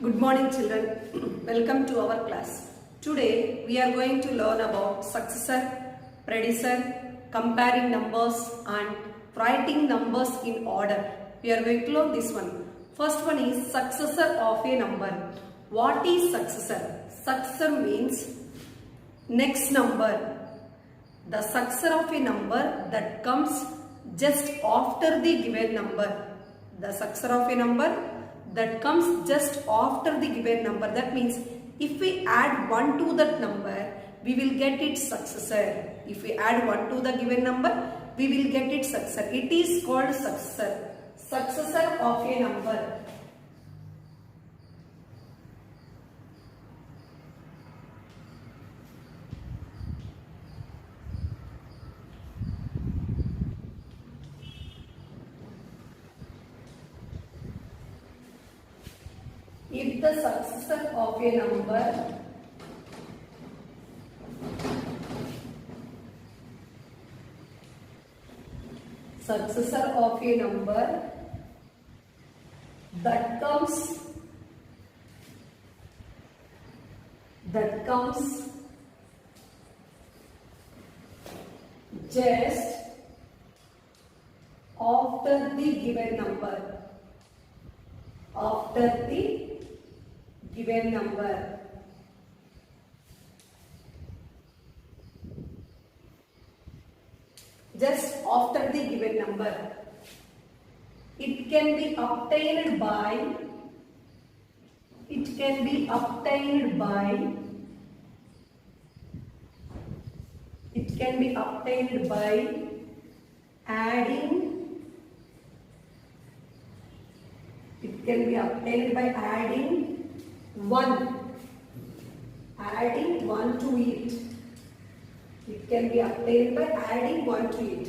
Good morning children. Welcome to our class. Today we are going to learn about successor, predecessor, comparing numbers and writing numbers in order. We are going to learn this one. First one is successor of a number. What is successor? Successor means next number. The successor of a number that comes just after the given number. The successor of a number that comes just after the given number. That means if we add 1 to that number, we will get its successor. If we add 1 to the given number, we will get its successor. It is called successor. Successor of a number. If the successor of a number that comes just after the given number. Just after the given number. It can be obtained by adding 1 to it. It can be obtained by adding 1 to it.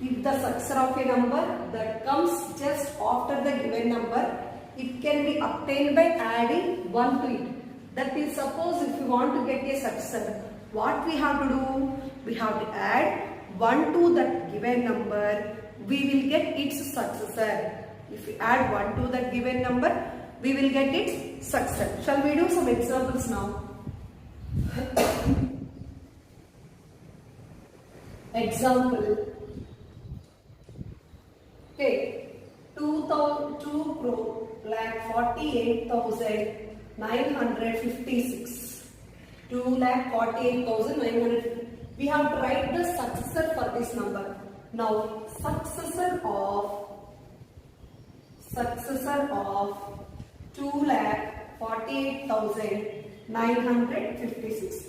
If the successor of a number that comes just after the given number, it can be obtained by adding 1 to it. That means suppose if we want to get a successor, what we have to do? We have to add 1 to that given number, we will get its successor. If we add 1 to that given number, we will get its successor. Shall we do some examples now? Example. Okay, 2,48,956. 2,48,956. We have to write the successor for this number. Now, successor of 2,48,956.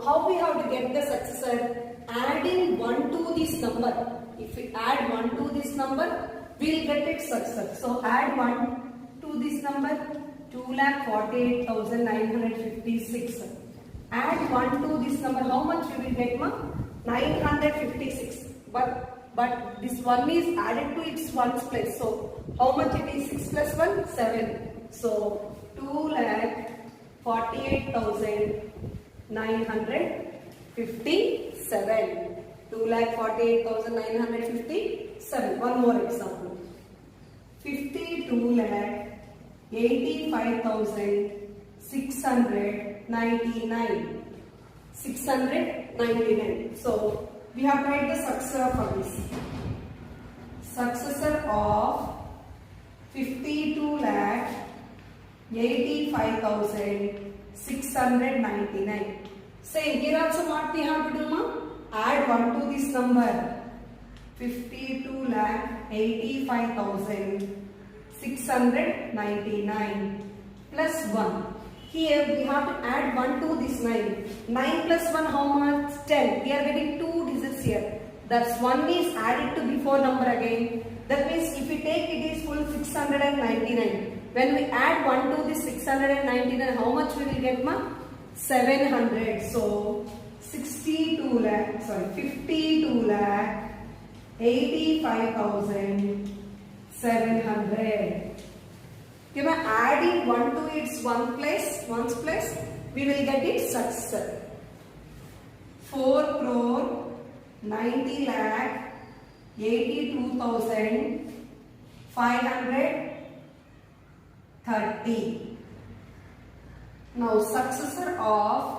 How we have to get the successor? Adding 1 to this number. If we add 1 to this number, we will get its successor. So add 1 to this number, 2,48,956. Add 1 to this number, how much we will get, ma? 956. But this 1 is added to its 1's place. So how much it is? 6 plus 1? 7. So 2,48,957. 2,48,957. One more example. 52,85,699. 699. So we have to write the successor for this. Successor of 52,85,699. Same here also what we have to do, ma? Add 1 to this number. 52,85,699 plus 1. Here we have to add 1 to this 9. 9 plus 1 how much? 10. We are getting 2 digits here. That's 1 is added to before number again. That means if we take it is full 699. When we add 1 to this 699, how much we will get, ma? 700. So 52,85,700. Okay, by adding 1 to its one's place, we will get its successor. 4,90,82,530. Now successor of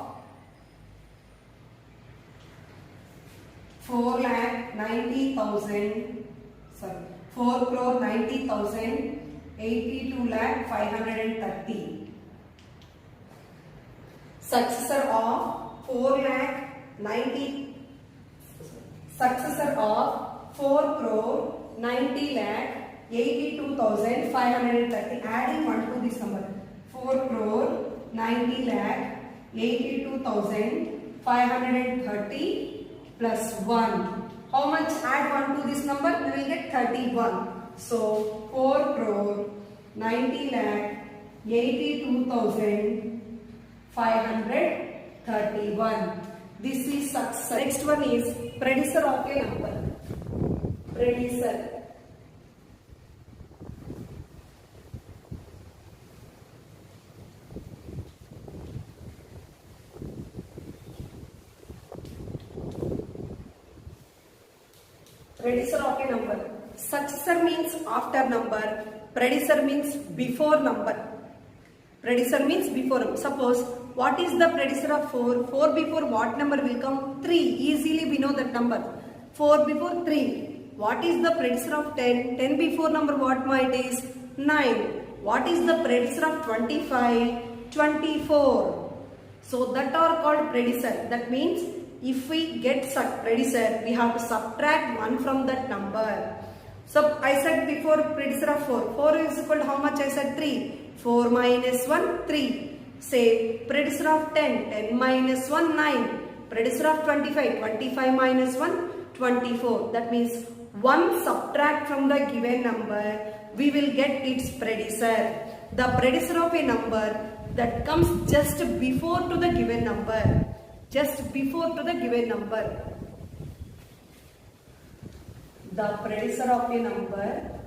4,90,000, sorry, 4,90,000, 82,530. Successor of 4,90,000, successor of 4,90,82,530. Adding 1 to this number, 4,90,82,530 plus 1. How much? Add 1 to this number, we will get 31. So 4,90,82,531. This is successor. Next one is predecessor of a number. Predecessor. Predecessor of a number. Successor means after number. Predecessor means before number. Predecessor means before number. Suppose, what is the predecessor of 4? 4 before what number will come? 3. Easily we know that number. 4 before 3. What is the predecessor of 10? 10 before number what it is? 9. What is the predecessor of 25? 24. So that are called predecessor. That means if we get predecessor, we have to subtract 1 from that number. So I said before predecessor of 4. 4 is equal to how much? I said 3. 4 minus 1, 3. Say predecessor of 10. 10 minus 1, 9. Predecessor of 25. 25 minus 1, 24. That means 1 subtract from the given number, we will get its predecessor. The predecessor of a number that comes just before to the given number. Just before to the given number. The predecessor of a number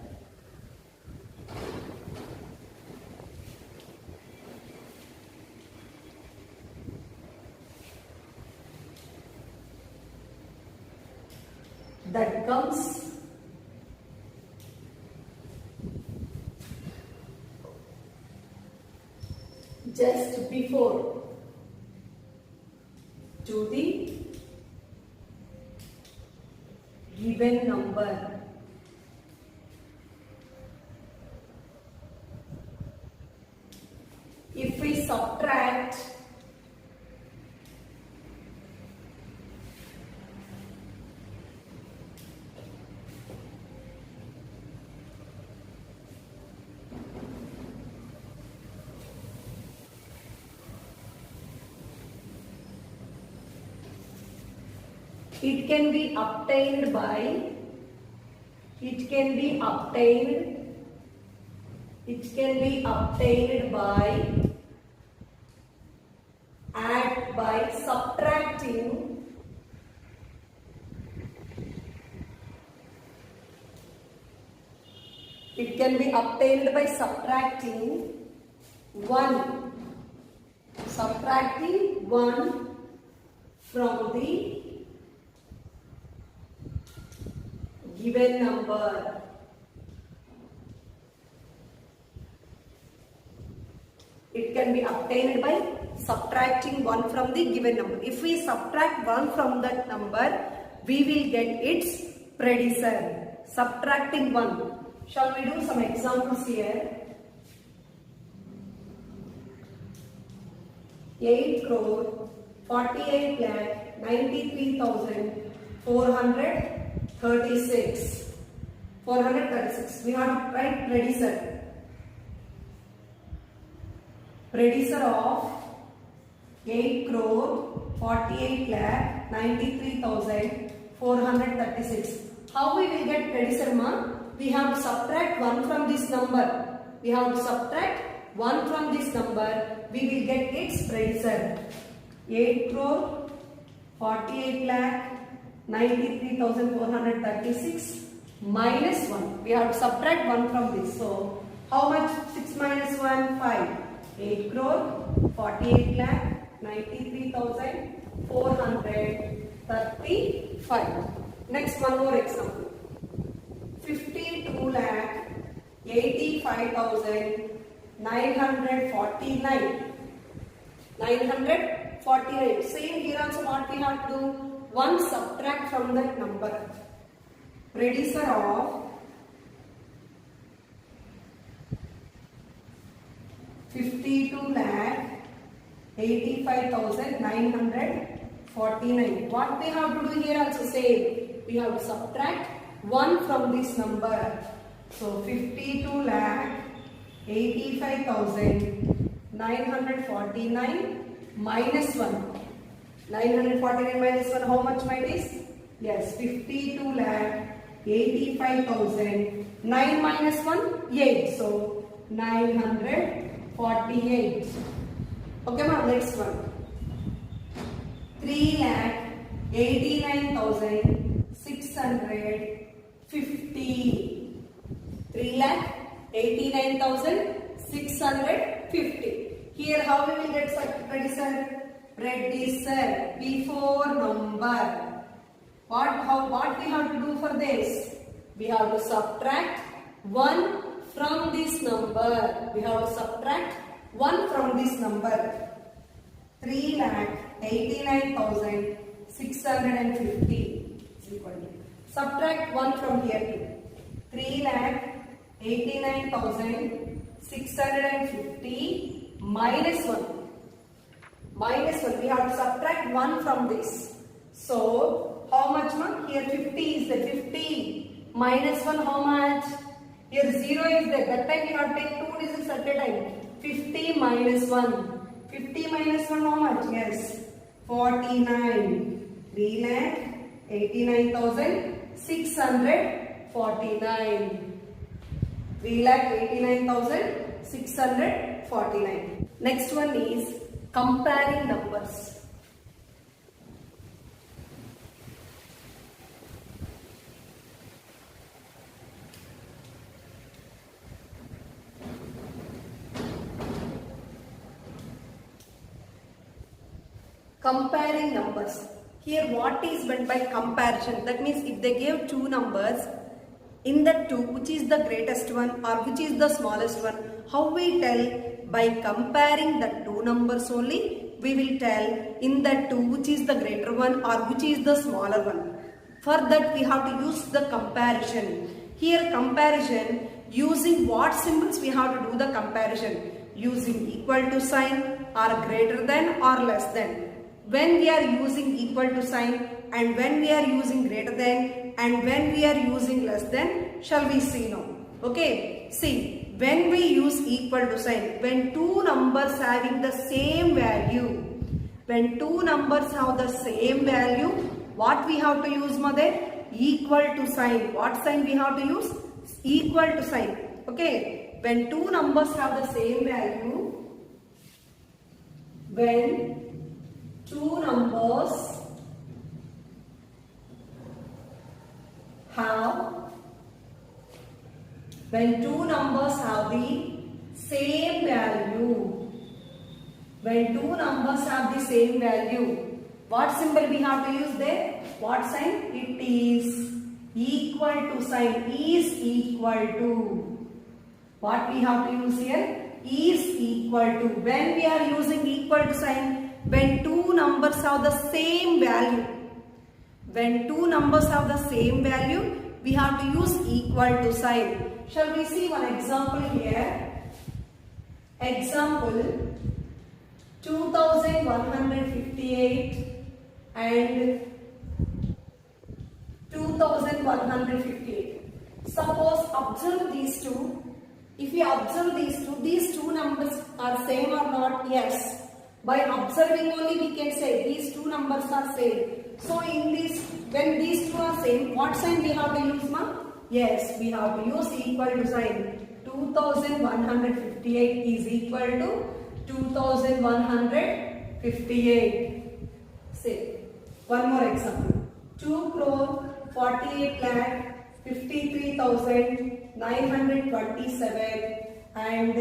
that comes just before to the given number. If we subtract it can be obtained by subtracting it can be obtained by subtracting 1 from the given number. It can be obtained by subtracting 1 from the given number. If we subtract 1 from that number, we will get its predecessor. Subtracting 1. Shall we do some examples here? 8 crore 48 lakh 93,436. 436. We have to write predecessor. Predecessor of 8 crore 48 lakh 93,436. How we will get predecessor, ma? We have to subtract 1 from this number. We have to subtract 1 from this number. We will get its predecessor. 8 crore 48 lakh 93,436 minus 1. We have to subtract 1 from this. So, how much? 6 minus 1? 5. 8 crore 48 lakh 93,435. Next, one more example. 52 lakh 85,949. 949. Same here also what we have to do? 1 subtract from that number. Predecessor of 52,85,949. What we have to do here also same. We have to subtract 1 from this number. So 52,85,949 minus 1. 949 minus 1, how much might is? Yes, 52,85,000. 9 minus 1, 8. So 948. Okay, ma'am, next one. 3,89,650. 3,89,650. Here, how we will get predecessor? Predecessor before number. What we have to do for this? We have to subtract 1 from this number. We have to subtract 1 from this number. 3,89,650 is equal to. Subtract 1 from here too. 3,89,650 minus 1. Minus 1. We have to subtract 1 from this. So, how much ma'am? Here 50 is there. 50 minus 1 how much? Here 0 is there. That time we have to take 2 digits at a time. 50 minus 1. 50 minus 1 how much? Yes. 49. 3,89,649. 3,89,649. Next one is comparing numbers. Comparing numbers. Here what is meant by comparison? That means if they gave two numbers, in the two, which is the greatest one or which is the smallest one, how we tell? By comparing the two numbers only, we will tell in the two which is the greater one or which is the smaller one. For that we have to use the comparison. Here comparison, using what symbols we have to do the comparison? Using equal to sign or greater than or less than. When we are using equal to sign and when we are using greater than and when we are using less than, shall we see now? Okay, see, when we use equal to sign, when two numbers having the same value, when two numbers have the same value, what we have to use, mother? Equal to sign. What sign we have to use? Equal to sign. Okay, when two numbers have the same value, when two numbers have the same value, when two numbers have the same value, what symbol we have to use there? What sign? It is equal to sign. Is equal to. What we have to use here? Is equal to. When we are using equal to sign, when two numbers have the same value, when two numbers have the same value, we have to use equal to sign. Shall we see one example here? Example 2158 and 2158. Suppose observe these two. If we observe these two numbers are same or not? Yes. By observing only we can say these two numbers are same. So in this, when these two are same, what sign we have to use, ma'am? Yes, we have to use equal to sign. 2158 is equal to 2158. Say one more example. 2,48,53,927 and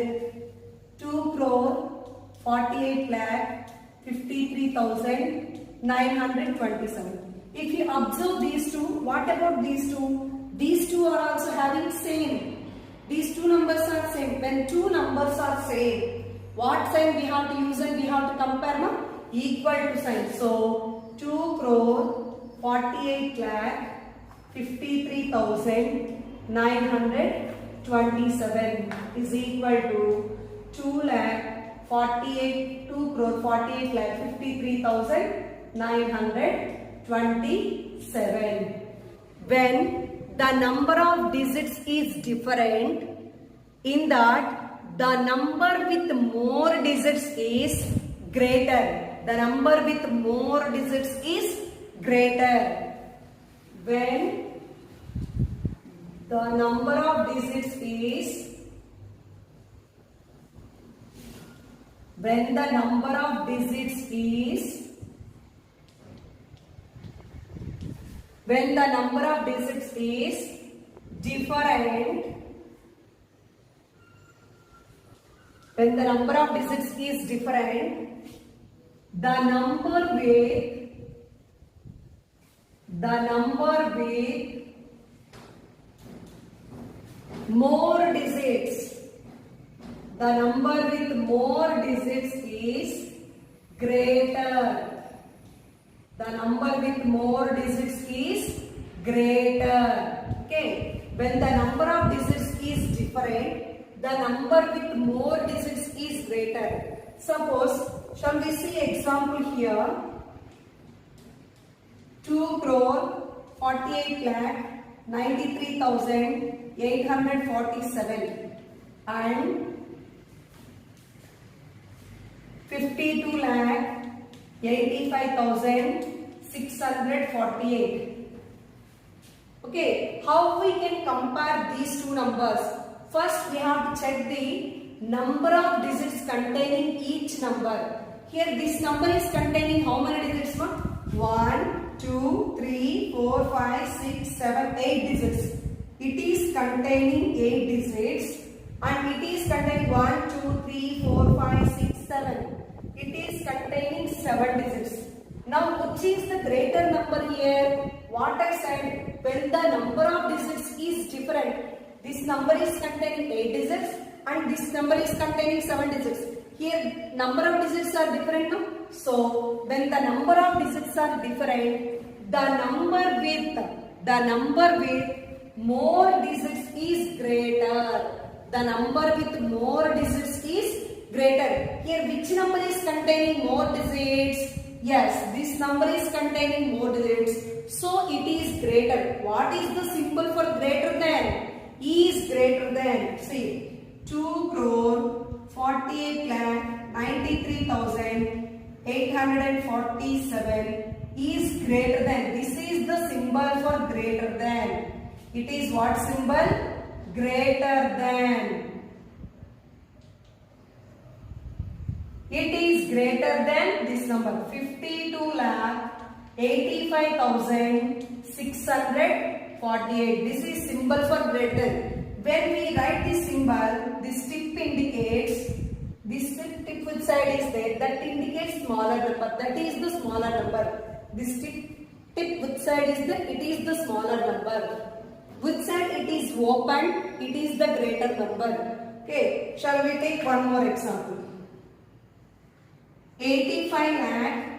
2,48,53,927. If you observe these two, what about these two? These two are also having same. These two numbers are same. When two numbers are same, What sign we have to use and we have to compare? Ma? Equal to sign. So 2 crore 48 lakh 53,927 is equal to 2 crore 48 lakh 53,927. When the number of digits is different, in that the number with more digits is greater. The number with more digits is greater. When the number of digits is different, the number with more digits, is greater. The number with more digits is greater. Okay. When the number of digits is different, the number with more digits is greater. Suppose, shall we see example here? 2 crore 48 lakh 93,847 and 52 lakh 85,648. Okay, how we can compare these two numbers? First, we have to check the number of digits containing each number. Here, this number is containing how many digits? 1, 2, 3, 4, 5, 6, 7, 8 digits. It is containing 8 digits and it is containing 1, 2, 3, 4, 5, 6, 7. It is containing 7 digits. Now, which is the greater number here? What I said, when the number of digits is different, this number is containing 8 digits and this number is containing 7 digits. Here, number of digits are different. No? So, when the number of digits are different, the number with more digits is greater. The number with more digits is greater. Here, which number is containing more digits? Yes, this number is containing more digits. So, it is greater. What is the symbol for greater than? Is greater than. See, 2 crore 48 lakh 93,847 is greater than. This is the symbol for greater than. It is what symbol? Greater than. It is greater than this number 52 lakh 85,648. This is symbol for greater. When we write this symbol, this tip indicates, this tip which side is there, that indicates smaller number. That is the smaller number. This tip which side is there, it is the smaller number. Which side it is open, it is the greater number. Okay, shall we take one more example? 85 lakh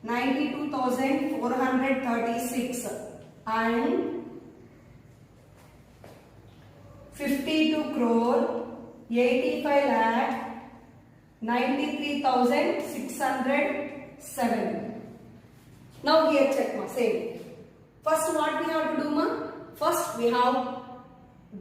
92,436 and 52 crore 85 lakh 93,607. Now here check ma, same. First what we have to do ma? First we have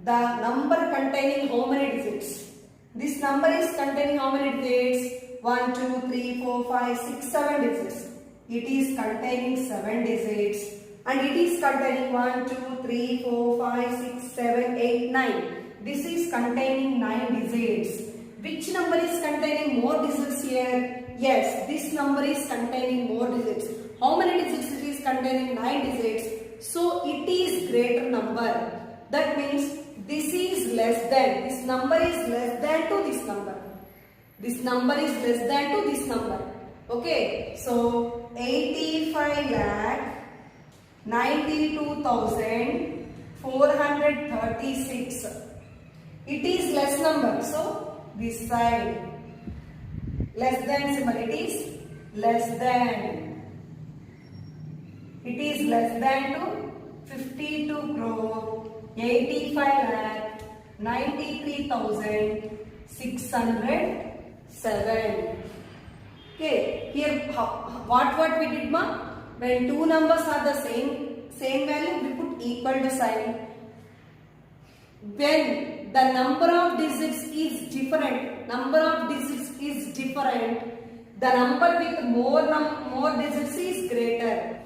the number containing how many digits? This number is containing how many digits? 1, 2, 3, 4, 5, 6, 7 digits. It is containing 7 digits. And it is containing 1, 2, 3, 4, 5, 6, 7, 8, 9. This is containing 9 digits. Which number is containing more digits here? Yes, this number is containing more digits. How many digits it is containing? 9 digits. So it is greater number. That means this is less than. This number is less than to this number. This number is less than to this number. Okay. So 85 lakh 92,436. It is less number. So this side. less than symbol. It is less than. It is less than to 52 crore 85 lakh 93,607. Okay, here what we did, ma? When two numbers are the same value, we put equal to sign. When the number of digits is different, the number with more digits is greater.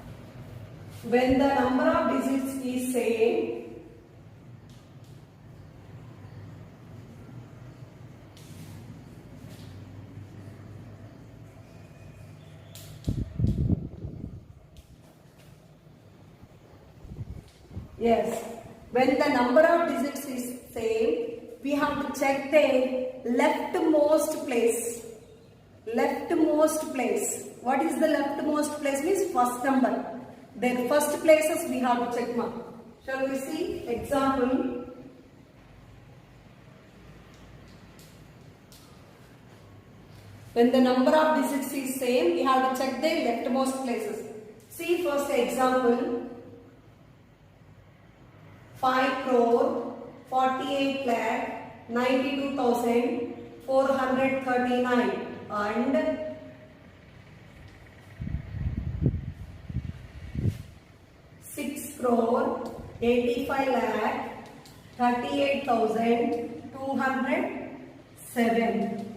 When the number of digits is same, yes, when the number of digits is same, we have to check the leftmost place. What is the leftmost place? Means first number. Their first places we have to check, ma. Shall we see example? When the number of digits is same, we have to check the leftmost places. See first example. 5 crore 48 lakh 92,439 and 6 crore 85 lakh 38,207.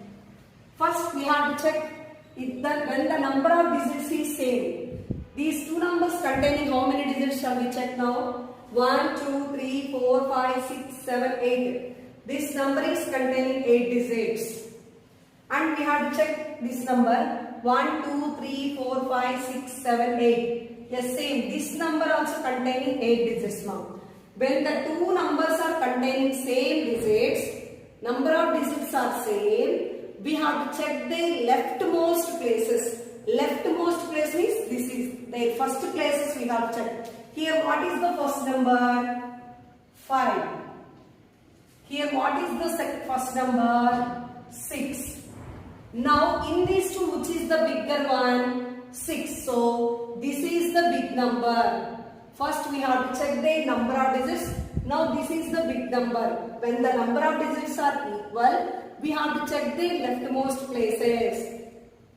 First we have to check when the number of digits is same. These two numbers containing how many digits shall we check now? 1, 2, 3, 4, 5, 6, 7, 8. This number is containing 8 digits. And we have to check this number 1, 2, 3, 4, 5, 6, 7, 8. Yes, same. This number also containing 8 digits now. When the two numbers are containing same digits, number of digits are same, we have to check the leftmost places. Leftmost place means this is their first places we have to check. Here what is the first number? 5. Here what is the first number? 6. Now in these two, which is the bigger one? 6. So this is the big number. First we have to check the number of digits. Now this is the big number. When the number of digits are equal, we have to check the leftmost places.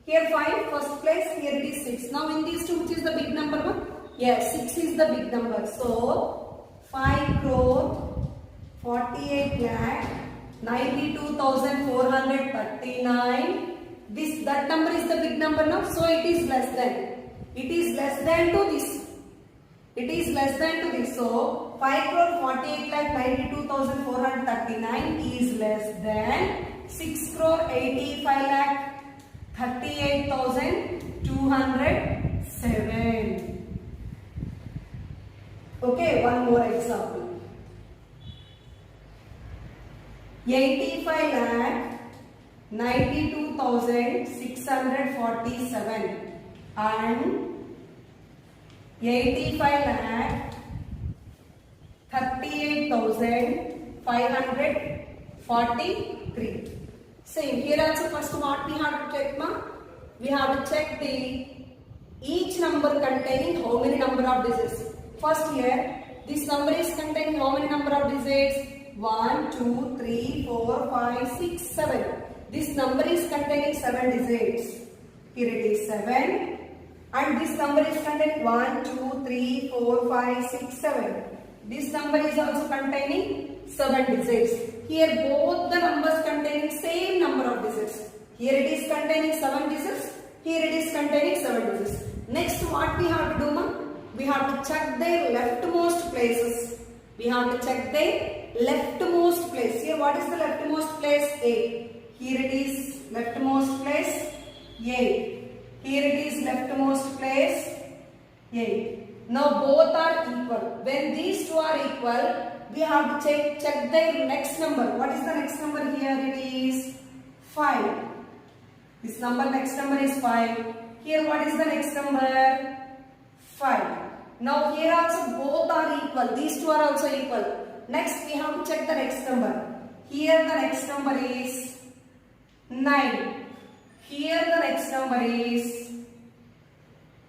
Here 5 first place, here it is 6. Now in these two, which is the big number one? Yes, 6 is the big number. So 5 crore 48 lakh 92,439. That number is the big number now. So it is less than. It is less than to this. It is less than to this. So 5 crore 48 lakh 92,439 is less than 6 crore 85 lakh 38,207. Okay, one more example. 85 lakh 92,647 and 85 lakh 38,543. Same. Here also first what we have to check, ma? We have to check the each number containing how many number of digits. First here, this number is containing how many number of digits? 1, 2, 3, 4, 5, 6, 7. This number is containing 7 digits. Here it is 7. And this number is containing 1, 2, 3, 4, 5, 6, 7. This number is also containing 7 digits. Here both the numbers containing same number of digits. Here it is containing 7 digits. Here it is containing 7 digits. Next what we have to do, ma? We have to check their leftmost places. We have to check their leftmost place. Here what is the leftmost place? A. Here it is leftmost place A. Here it is leftmost place A. Now both are equal. When these two are equal, we have to check their next number. What is the next number? Here it is 5. This number, next number is 5. Here what is the next number? 5. Now here also both are equal. These two are also equal. Next we have to check the next number. Here the next number is 9. Here the next number is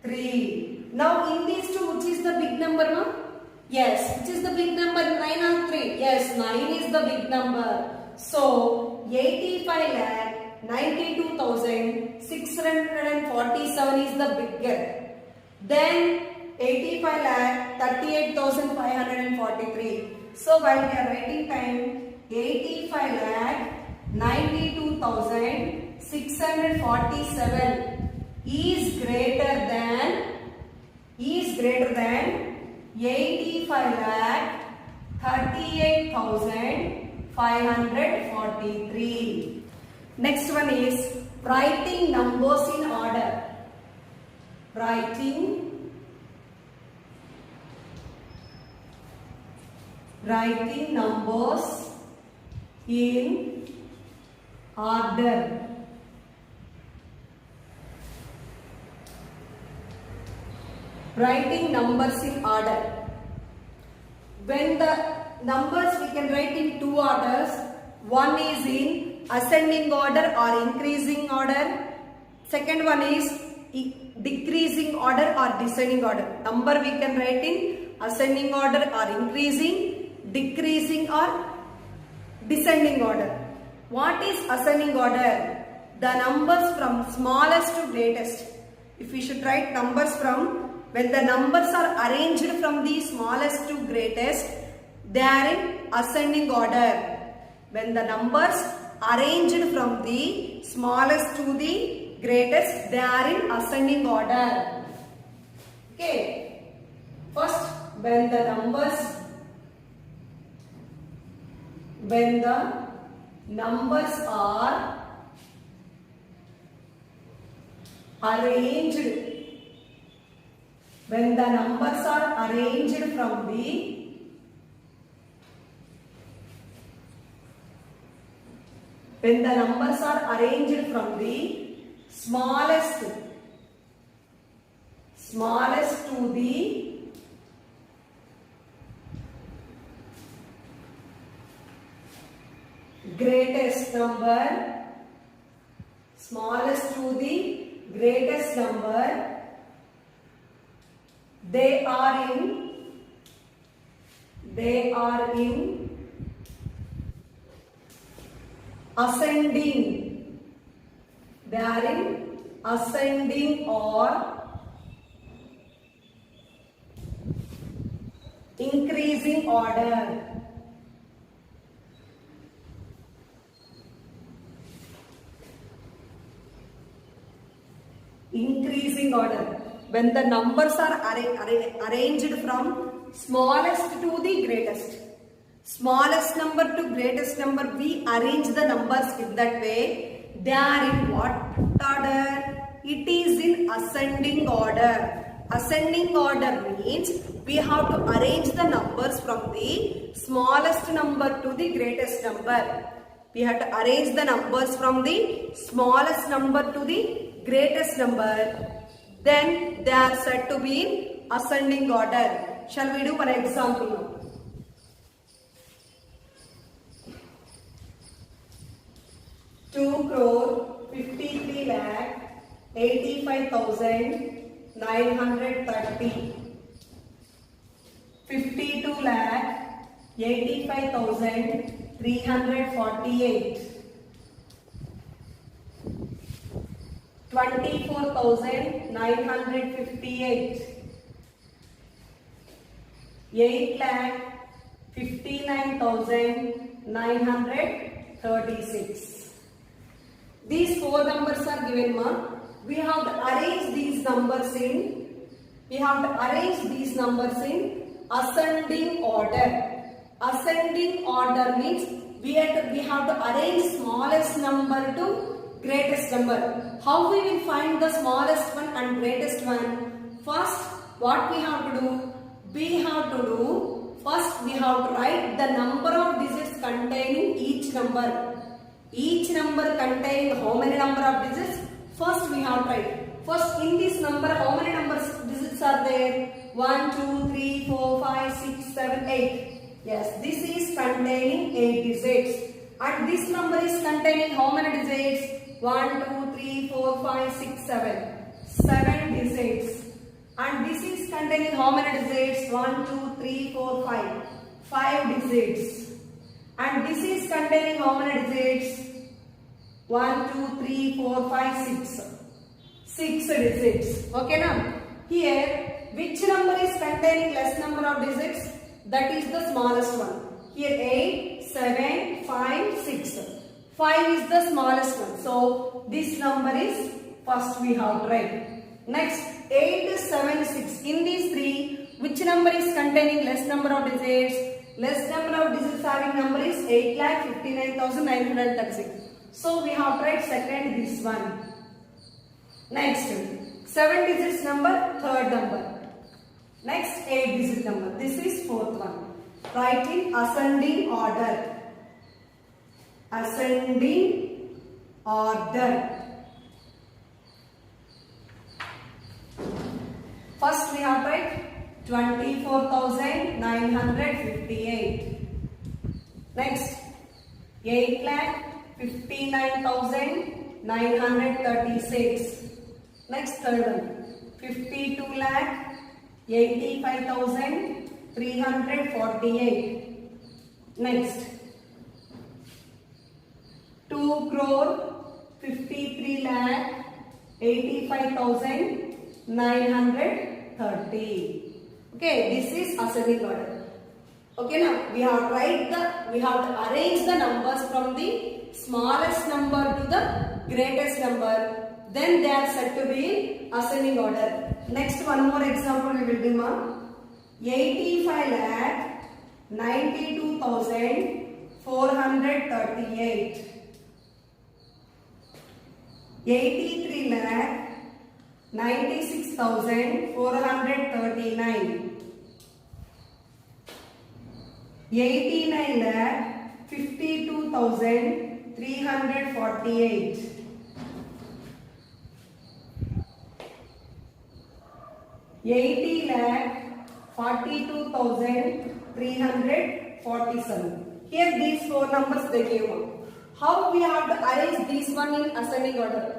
3. Now in these two, which is the big number, no? Yes, which is the big number, 9 or 3? Yes, 9 is the big number. So 85,92,647 is the bigger. Then 85,38,543. So while we are writing time, 85,92,647 is greater than 85,38,543. Next one is writing numbers in order. Writing numbers in order. Writing numbers in order. When the numbers we can write in two orders. One is in ascending order or increasing order. Second one is decreasing order or descending order. Number we can write in ascending order or increasing, decreasing or descending order. What is ascending order? The numbers from smallest to greatest. If we should write numbers from, when the numbers are arranged from the smallest to greatest, they are in ascending order. When the numbers arranged from the smallest to the greatest, they are in ascending order. Okay. First, when the numbers are arranged, when the numbers are arranged from the smallest to the greatest number, they are in ascending. They are in ascending or increasing order. Increasing order. When the numbers are arranged from smallest to the greatest. Smallest number to greatest number, we arrange the numbers in that way. They are in what order? It is in ascending order. Ascending order means we have to arrange the numbers from the smallest number to the greatest number. We have to arrange the numbers from the smallest number to the greatest number. Then they are said to be in ascending order. Shall we do one example now? 2,53,85,930. 52,85,348. 24,958. 8,59,936. These four numbers are given, ma. We have to arrange these numbers in. Ascending order. Ascending order means we have to arrange smallest number to greatest number. How we will find the smallest one and greatest one? First, what we have to do? First we have to write the number of digits containing each number. Each number containing how many number of digits? First we have to write. First in this number, how many digits are there? 1, 2, 3, 4, 5, 6, 7, 8. Yes, this is containing 8 digits. And this number is containing how many digits? 1, 2, 3, 4, 5, 6, 7. 7 digits. And this is containing how many digits? 1, 2, 3, 4, 5. 5 digits. And this is containing how many digits? 1, 2, 3, 4, 5, 6. 6 digits. Okay now? Here, which number is containing less number of digits? That is the smallest one. Here 8, 7, 5, 6. 5 is the smallest one. So, this number is first we have to write. Next, 8, 7, 6. In these three, which number is containing less number of digits? Less number of digits having number is 8,59,936. So, we have to write second this one. Next, 7 digits number, third number. Next, 8 digit number. This is fourth one. Write in ascending order. Ascending order. First, we have to write 24,958. Next, 8,59,936. Next, third one, 52,85,348. Next, 2,53,85,930. Okay, this is ascending order. Okay, now we have to arrange the numbers from the smallest number to the greatest number. Then they are said to be in ascending order. Next, one more example we will do, ma. 85,92,438. 83,96,439. 89,52,348. 80,42,347. Here these four numbers they gave out. How we have to arrange these one in ascending order?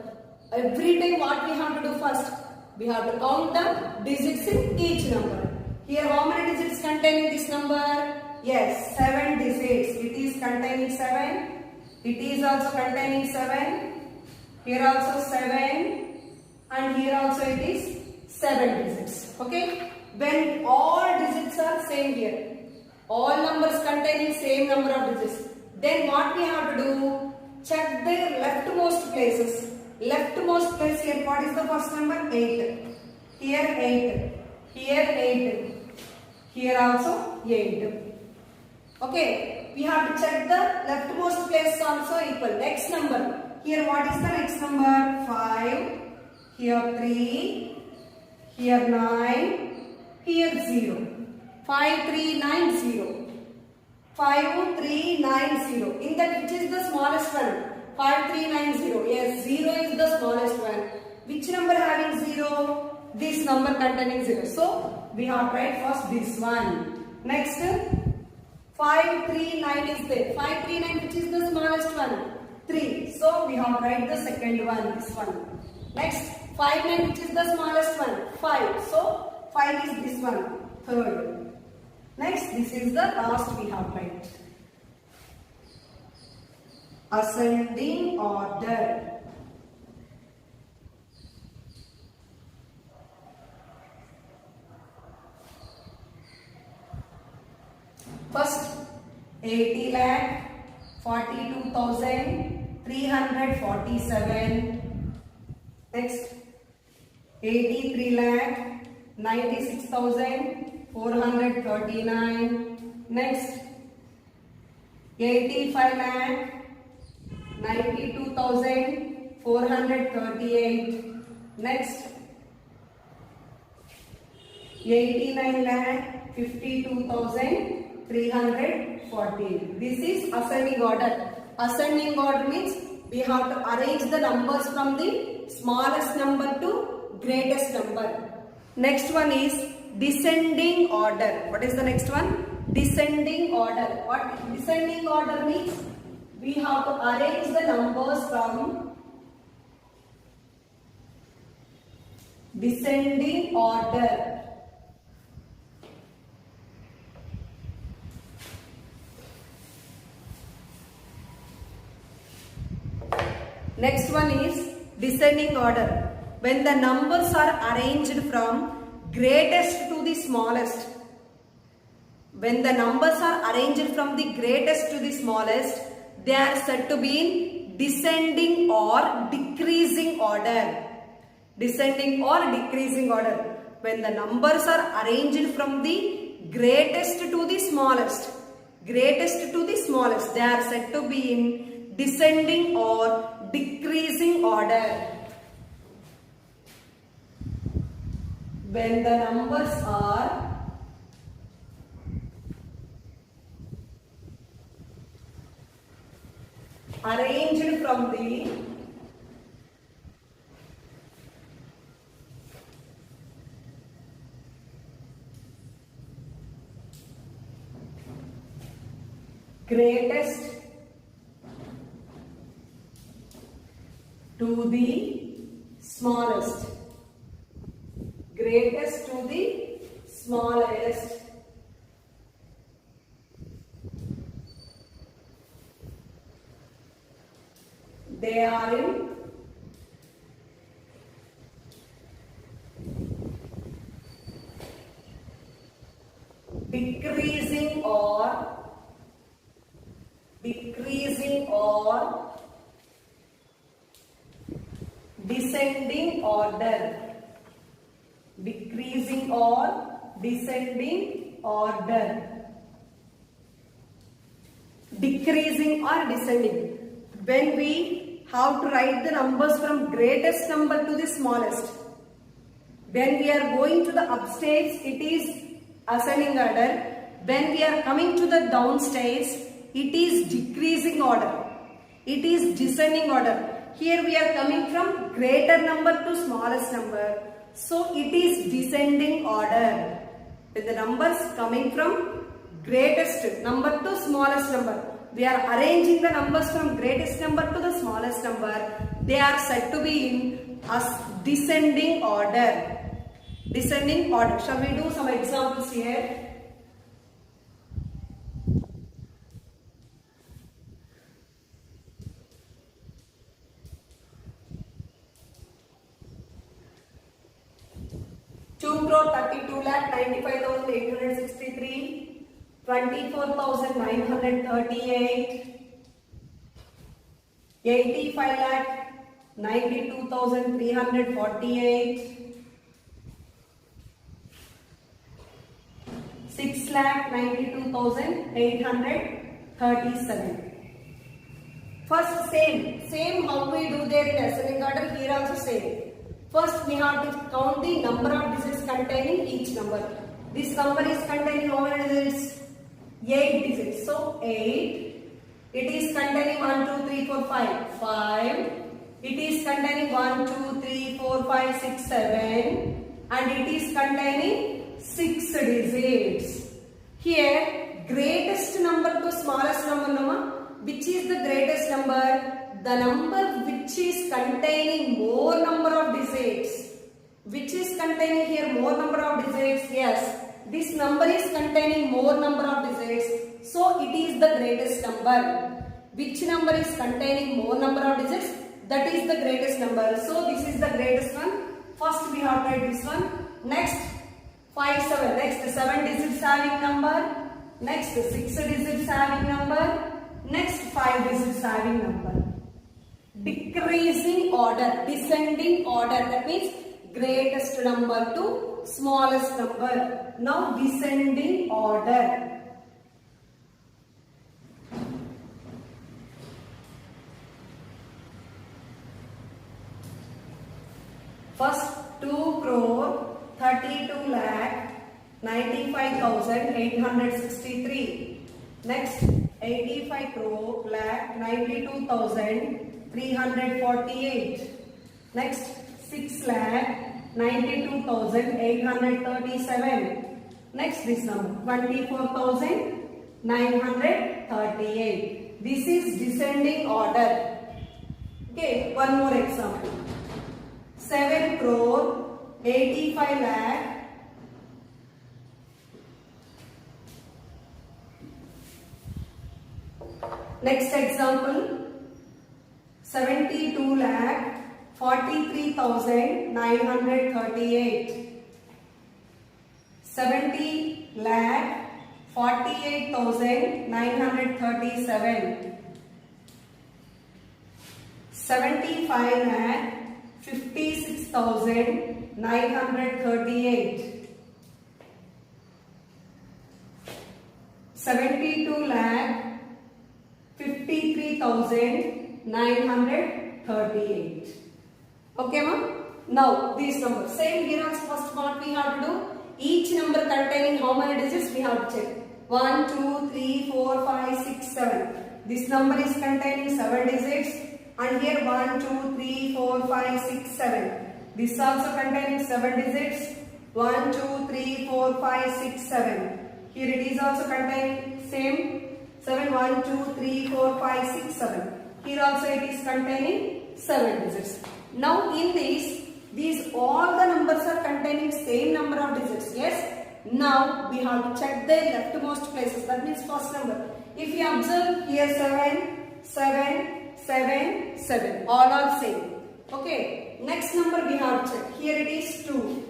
Every time what we have to do first? We have to count the digits in each number. Here how many digits containing this number? Yes, 7 digits. It is containing 7. It is also containing 7. Here also 7. And here also it is 7 digits. Okay? When all digits are same here, all numbers containing same number of digits, then what we have to do? Check their leftmost places. Leftmost place here, what is the first number? 8. Here 8. Here 8. Here also 8. Okay, we have to check the leftmost place also equal. Next number. Here what is the next number? 5. Here 3. Here 9. Here 0. 5, 3, 9, 0. 5, 3, 9, 0. In that, which is the smallest one? 5, 3, 9, 0. Yes, 0 is the smallest one. Which number having 0? This number containing 0. So, we have to write first this one. Next, 5, 3, 9 is there. 5, 3, 9, which is the smallest one? 3. So, we have to write the second one, this one. Next, 5, 9, which is the smallest one? 5. So, 5 is this one, third. Next, this is the last we have to write. Ascending order. First, 80,42,347. Next, 83,96,439. Next, 85,92,438. Next, 89,52,314. This is ascending order. Ascending order means we have to arrange the numbers from the smallest number to greatest number. Next one is descending order. What is the next one? Descending order. What descending order means? We have to arrange the numbers from descending order. Next one is descending order. When the numbers are arranged from greatest to the smallest. When the numbers are arranged from the greatest to the smallest, they are said to be in descending or decreasing order. Descending or decreasing order. When the numbers are arranged from the greatest to the smallest. Greatest to the smallest. They are said to be in descending or decreasing order. When the numbers are arranged from the greatest to the smallest. Greatest to the smallest. They are in decreasing or descending order. Decreasing or descending order. Decreasing or descending. When we have to write the numbers from greatest number to the smallest. When we are going to the upstairs, it is ascending order. When we are coming to the downstairs, it is decreasing order. It is descending order. Here we are coming from greater number to smallest number. So it is descending order. With the numbers coming from greatest number to smallest number. We are arranging the numbers from greatest number to the smallest number. They are said to be in as descending order. Descending order. Shall we do some examples here? Two crore 32 lakh 95,863, 24,938, 85 lakh 92,348, 6 lakh 92,837. First same how we do there in ascending order, here also same. First we have to count the number of digits containing each number. This number is containing how many digits? 8 digits. So 8. It is containing 1, 2, 3, 4, 5. 5. It is containing 1, 2, 3, 4, 5, 6, 7. And it is containing 6 digits. Here greatest number to smallest number. Which is the greatest number? The number which is containing more number of digits. Which is containing here more number of digits? Yes. This number is containing more number of digits. So it is the greatest number. Which number is containing more number of digits? That is the greatest number. So this is the greatest one. First we have to write this one. Next 5, 7. Next 7 digits having number. Next 6 digits having number. Next 5 digits having number. Decreasing order, descending order. That means greatest number to smallest number. Now descending order. First 2 crore 32 lakh 95,863. Next 85 crore lakh 92,348. Next 6 lakh 92,837. Next this number 24,938. This is descending order. Okay, one more example. 7 crore 85 lakh. Next example, 72 lakh 43,938. 70 lakh 48,937. 75 lakh 56,938. 72 lakh 53,938. Okay, ma'am? Now, these numbers. Same here as first part we have to do. Each number containing how many digits we have to check. 1, 2, 3, 4, 5, 6, 7. This number is containing 7 digits. And here 1, 2, 3, 4, 5, 6, 7. This also containing 7 digits. 1, 2, 3, 4, 5, 6, 7. Here it is also containing same 7, 1, 2, 3, 4, 5, 6, 7. Here also it is containing 7 digits. Now in these all the numbers are containing same number of digits. Yes. Now we have to check their leftmost places. That means first number. If you observe here 7, 7, 7, 7. All are same. Okay. Next number we have to check. Here it is 2.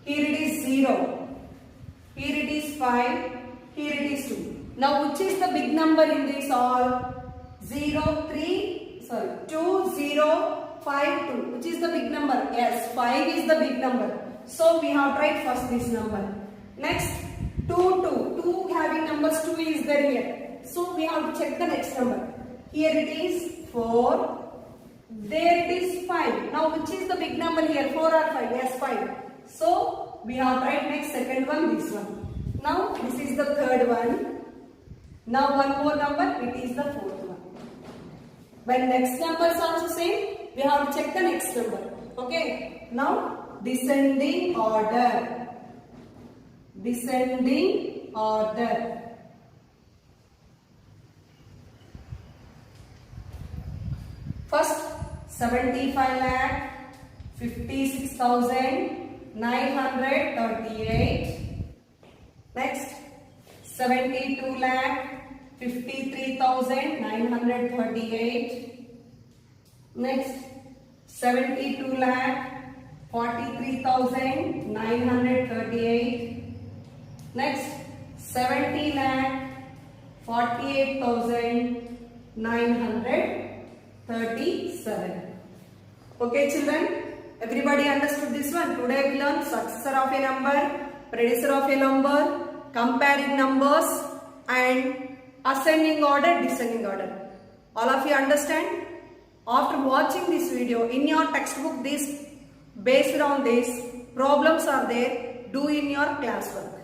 Here it is 0. Here it is 5. Here it is 2. Now which is the big number in this all? 2, 0, 5, 2. Which is the big number? Yes, 5 is the big number. So we have to write first this number. Next, 2, 2. 2 having numbers 2 is there here. So we have to check the next number. Here it is 4. There it is 5. Now which is the big number here? 4 or 5? Yes, 5. So we have to write next second one, this one. Now this is the third one. Now one more number, it is the fourth one. When next number is also same, we have to check the next number. Okay. Now descending order. Descending order. First 75 lakh 56,938. Next 72 lakh 53,938. Next 72 lakh 43,938. Next 70 lakh 48,937. Okay children, everybody understood this one? Today we learned successor of a number, predecessor of a number, comparing numbers and ascending order, descending order. All of you understand? After watching this video, in your textbook, this based on this problems are there. Do in your classwork.